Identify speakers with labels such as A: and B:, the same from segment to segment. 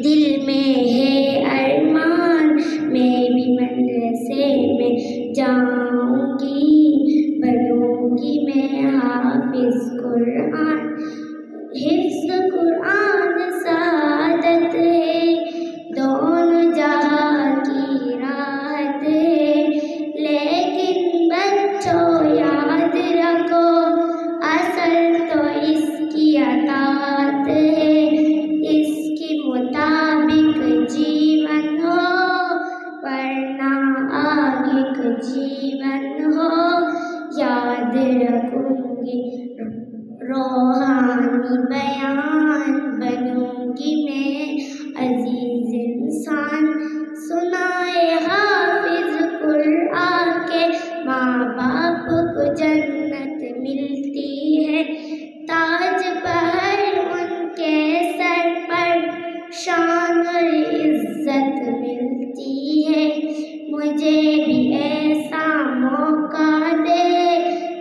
A: دل میں ہے ارمان میں بھی مدرسے میں جاؤں گی، بنوں گی میں حافظ قرآن۔ حفظ قرآن سعادت ہے، دونوں جہاں کی راحت ہے، لیکن بچوں یاد رکھو اصل تو اس کی اطاعت ہے، اس کے مطابق جیون ہو ورنہ آگے کا جیون ہو۔ یاد رکھوں گی روحانی بیان، بنوں گی میں عزیز انسان۔ سنائے حافظ قرآن کے ماں باپ کو جنت ملتی ہے، تاج پہر ان کے سر پر شان اور عزت ملتی ہے۔ مجھے بھی ایسا موقع دے،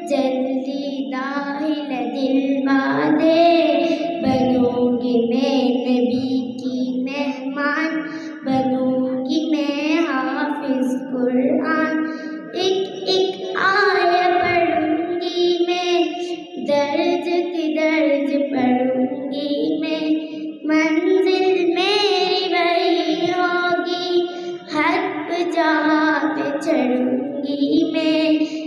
A: جلدی داخل دلوا دے، بنوں گی میں نبی کی مہمان، بنوں گی میں حافظ قرآن۔ ایک ایک آیہ پڑھوں گی میں، درج کی درج پڑھوں گی میں، منزل میری وہی ہوگی، حق جہاں پہ چڑھوں گی میں۔